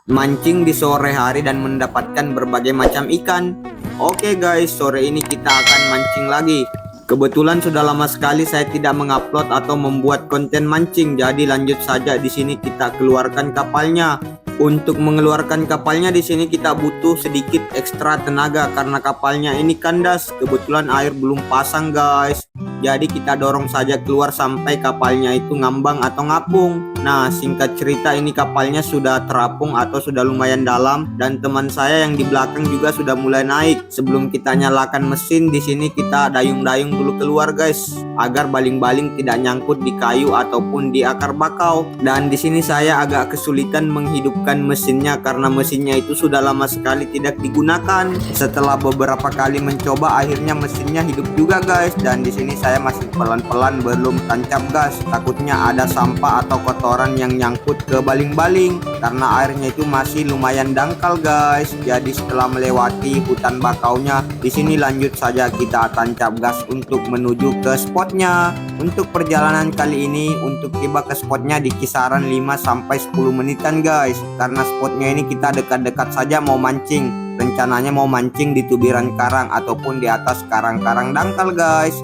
mancing di sore hari dan mendapatkan berbagai macam ikan. Oke guys, sore ini kita akan mancing lagi. Kebetulan sudah lama sekali saya tidak mengupload atau membuat konten mancing, jadi lanjut saja. Di sini kita keluarkan kapalnya. Untuk mengeluarkan kapalnya di sini kita butuh sedikit ekstra tenaga karena kapalnya ini kandas. Kebetulan air belum pasang guys. Jadi kita dorong saja keluar sampai kapalnya itu ngambang atau ngapung. Nah, singkat cerita ini kapalnya sudah terapung atau sudah lumayan dalam dan teman saya yang di belakang juga sudah mulai naik. Sebelum kita nyalakan mesin di sini kita dayung-dayung dulu keluar guys agar baling-baling tidak nyangkut di kayu ataupun di akar bakau. Dan di sini saya agak kesulitan menghidupkan mesinnya karena mesinnya itu sudah lama sekali tidak digunakan. Setelah beberapa kali mencoba akhirnya mesinnya hidup juga guys. Dan di sini saya masih pelan-pelan belum tancap gas. Takutnya ada sampah atau kotoran yang nyangkut ke baling-baling karena airnya itu masih lumayan dangkal guys. Jadi setelah melewati hutan bakaunya, di sini lanjut saja kita tancap gas untuk menuju ke spotnya. Untuk perjalanan kali ini untuk tiba ke spotnya di kisaran 5-10 menitan guys. Karena spotnya ini kita dekat-dekat saja mau mancing. Rencananya mau mancing di tubiran karang ataupun di atas karang-karang dangkal guys.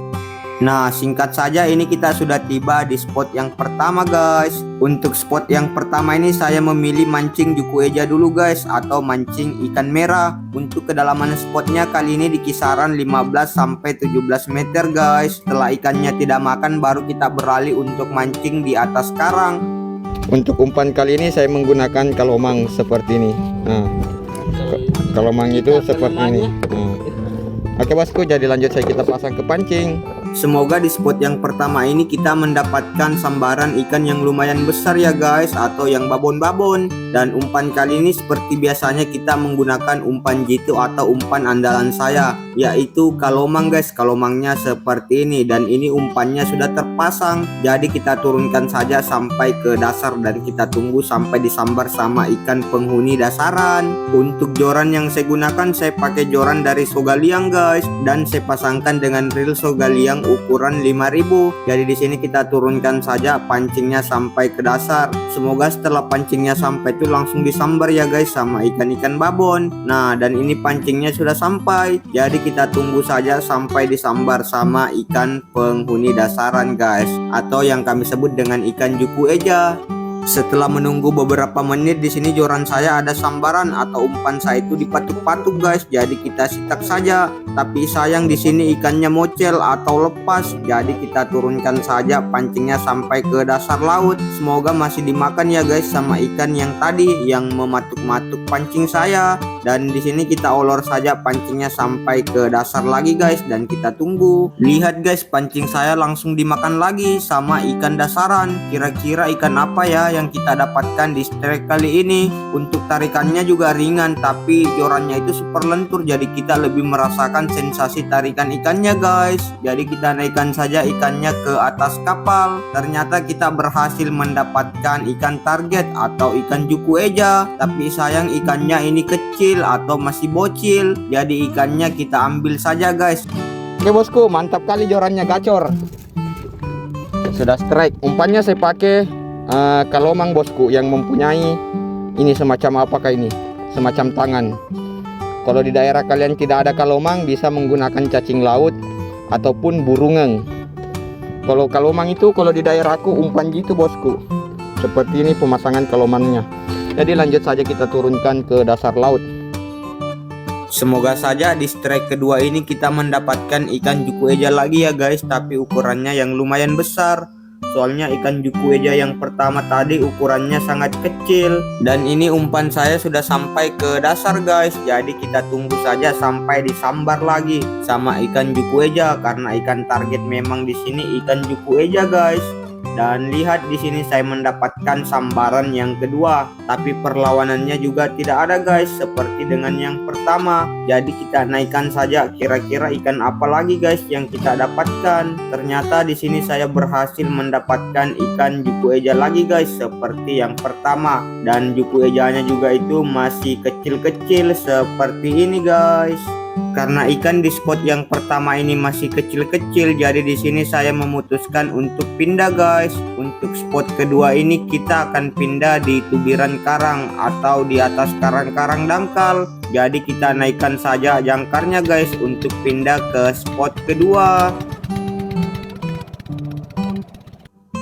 Nah, singkat saja ini kita sudah tiba di spot yang pertama guys. Untuk spot yang pertama ini saya memilih mancing juku eja dulu guys, atau mancing ikan merah. Untuk kedalaman spotnya kali ini di kisaran 15-17 meter guys. Setelah ikannya tidak makan baru kita beralih untuk mancing di atas karang. Untuk umpan kali ini saya menggunakan kalomang seperti ini. Nah, kalomang itu seperti ini. Nah. Oke bosku, jadi lanjut saya kita pasang ke pancing. Semoga di spot yang pertama ini kita mendapatkan sambaran ikan yang lumayan besar ya guys, atau yang babon-babon. Dan umpan kali ini seperti biasanya kita menggunakan umpan jitu atau umpan andalan saya, yaitu kalomang guys. Kalomangnya seperti ini dan ini umpannya sudah terpasang. Jadi kita turunkan saja sampai ke dasar dan kita tunggu sampai disambar sama ikan penghuni dasaran. Untuk joran yang saya gunakan, saya pakai joran dari Sogaliang guys, dan saya pasangkan dengan reel Sogaliang ukuran 5000. Jadi di sini kita turunkan saja pancingnya sampai ke dasar. Semoga setelah pancingnya sampai itu langsung disambar ya guys sama ikan-ikan babon. Nah, dan ini pancingnya sudah sampai. Jadi kita tunggu saja sampai disambar sama ikan penghuni dasaran guys, atau yang kami sebut dengan ikan juku eja. Setelah menunggu beberapa menit di sini joran saya ada sambaran atau umpan saya itu dipatuk-patuk guys. Jadi kita sitak saja. Tapi sayang di sini ikannya mocel atau lepas. Jadi kita turunkan saja pancingnya sampai ke dasar laut. Semoga masih dimakan ya guys sama ikan yang tadi yang mematuk-matuk pancing saya. Dan di sini kita olor saja pancingnya sampai ke dasar lagi guys dan kita tunggu. Lihat guys, pancing saya langsung dimakan lagi sama ikan dasaran. Kira-kira ikan apa ya yang kita dapatkan di strike kali ini? Untuk tarikannya juga ringan tapi jorannya itu super lentur, jadi kita lebih merasakan sensasi tarikan ikannya guys. Jadi kita naikkan saja ikannya ke atas kapal. Ternyata kita berhasil mendapatkan ikan target atau ikan juku eja, tapi sayang ikannya ini kecil atau masih bocil, jadi ikannya kita ambil saja guys. Oke bosku, mantap kali jorannya gacor. Sudah strike. Umpannya saya pakai kalomang bosku yang mempunyai ini semacam apakah ini? Semacam tangan. Kalau di daerah kalian tidak ada kalomang bisa menggunakan cacing laut ataupun burungeng. Kalau kalomang itu kalau di daerahku umpan gitu bosku. Seperti ini pemasangan kalomangnya. Jadi lanjut saja kita turunkan ke dasar laut. Semoga saja di strike kedua ini kita mendapatkan ikan juku eja lagi ya guys, tapi ukurannya yang lumayan besar. Soalnya ikan juku eja yang pertama tadi ukurannya sangat kecil. Dan ini umpan saya sudah sampai ke dasar guys. Jadi kita tunggu saja sampai disambar lagi sama ikan juku eja, karena ikan target memang di sini ikan juku eja guys. Dan lihat di sini saya mendapatkan sambaran yang kedua, tapi perlawanannya juga tidak ada guys seperti dengan yang pertama. Jadi kita naikkan saja kira-kira ikan apa lagi guys yang kita dapatkan. Ternyata di sini saya berhasil mendapatkan ikan juku eja lagi guys seperti yang pertama, dan juku ejanya juga itu masih kecil-kecil seperti ini guys. Karena ikan di spot yang pertama ini masih kecil-kecil, jadi di sini saya memutuskan untuk pindah guys. Untuk spot kedua ini kita akan pindah di tubiran karang atau di atas karang-karang dangkal. Jadi kita naikkan saja jangkarnya guys untuk pindah ke spot kedua.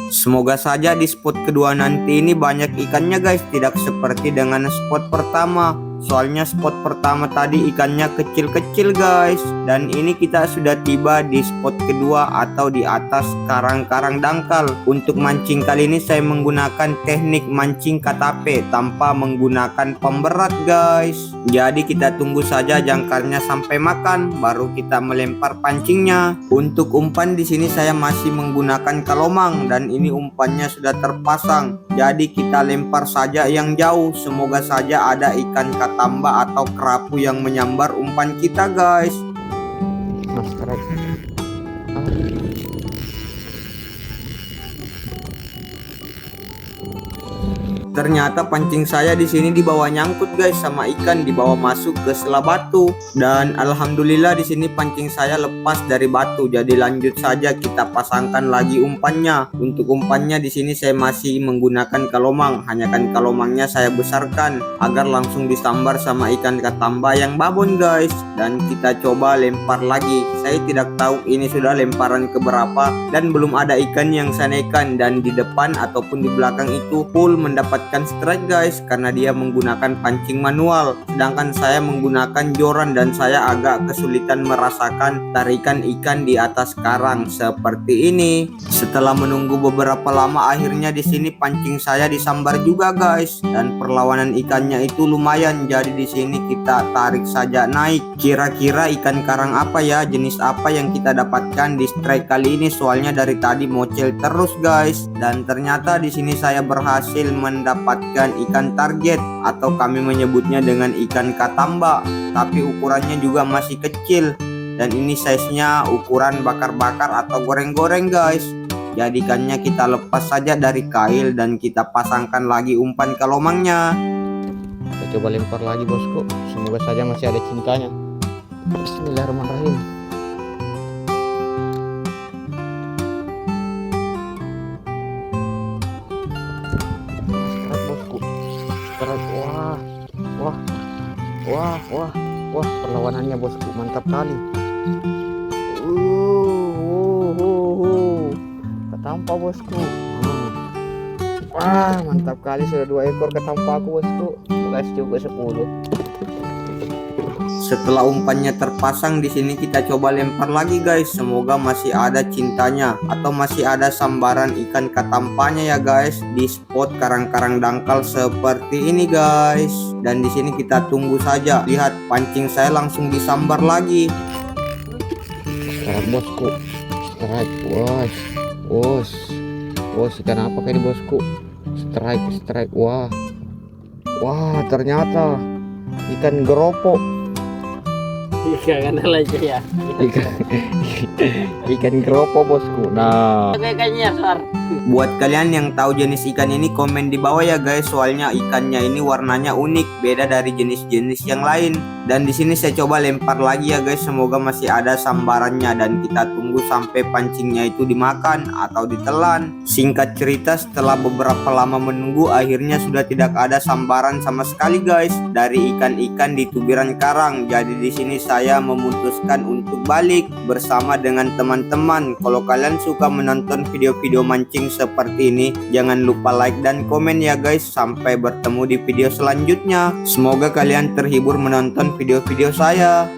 Semoga saja di spot kedua nanti ini banyak ikannya guys, tidak seperti dengan spot pertama. Soalnya spot pertama tadi ikannya kecil-kecil guys. Dan ini kita sudah tiba di spot kedua atau di atas karang-karang dangkal. Untuk mancing kali ini saya menggunakan teknik mancing KTP tanpa menggunakan pemberat guys. Jadi kita tunggu saja jangkarnya sampai makan, baru kita melempar pancingnya. Untuk umpan di sini saya masih menggunakan kalomang dan ini umpannya sudah terpasang. Jadi kita lempar saja yang jauh, semoga saja ada ikan katamba atau kerapu yang menyambar umpan kita guys. Ternyata pancing saya di sini dibawa nyangkut guys sama ikan, dibawa masuk ke sela batu. Dan alhamdulillah di sini pancing saya lepas dari batu. Jadi lanjut saja kita pasangkan lagi umpannya. Untuk umpannya di sini saya masih menggunakan kalomang, hanya kan kalomangnya saya besarkan agar langsung disambar sama ikan katamba yang babon guys. Dan kita coba lempar lagi. Saya tidak tahu ini sudah lemparan keberapa dan belum ada ikan yang saya naikkan, dan di depan ataupun di belakang itu full mendapatkan strike guys karena dia menggunakan pancing manual, sedangkan saya menggunakan joran dan saya agak kesulitan merasakan tarikan ikan di atas karang seperti ini. Setelah menunggu beberapa lama, akhirnya di sini pancing saya disambar juga guys, dan perlawanan ikannya itu lumayan. Jadi di sini kita tarik saja naik. Kira-kira ikan karang apa ya, jenis apa yang kita dapatkan di strike kali ini, soalnya dari tadi mocel terus guys. Dan ternyata di sini saya berhasil mendapatkan ikan target atau kami menyebutnya dengan ikan katamba, tapi ukurannya juga masih kecil dan ini size-nya ukuran bakar-bakar atau goreng-goreng guys. Jadi ikannya kita lepas saja dari kail dan kita pasangkan lagi umpan kalomangnya. Kita coba lempar lagi bosku, semoga saja masih ada cintanya. Bismillahirrahmanirrahim. Wah, perlawanannya bosku mantap kali. Ketampa bosku. Wah, mantap kali, sudah 2 ekor ketampa aku bosku. Guys juga 10. Setelah umpannya terpasang di sini kita coba lempar lagi guys. Semoga masih ada cintanya atau masih ada sambaran ikan katampanya ya guys di spot karang-karang dangkal seperti ini guys. Dan di sini kita tunggu saja. Lihat pancing saya langsung disambar lagi. Strike bosku. Strike. Wos, ikan apa kayak ini bosku? Strike. Wah, ternyata ikan geropo. Ikan aja ya. Ikan geropo bosku. Nah, Kayaknya sar. Buat kalian yang tahu jenis ikan ini komen di bawah ya guys, soalnya ikannya ini warnanya unik, beda dari jenis-jenis yang lain. Dan di sini saya coba lempar lagi ya guys, semoga masih ada sambarannya dan kita tunggu sampai pancingnya itu dimakan atau ditelan. Singkat cerita, setelah beberapa lama menunggu, akhirnya sudah tidak ada sambaran sama sekali guys dari ikan-ikan di tubiran karang. Jadi di sini saya memutuskan untuk balik bersama dengan teman-teman. Kalau kalian suka menonton video-video mancing seperti ini, jangan lupa like dan komen ya guys. Sampai bertemu di video selanjutnya. Semoga kalian terhibur menonton video-video saya.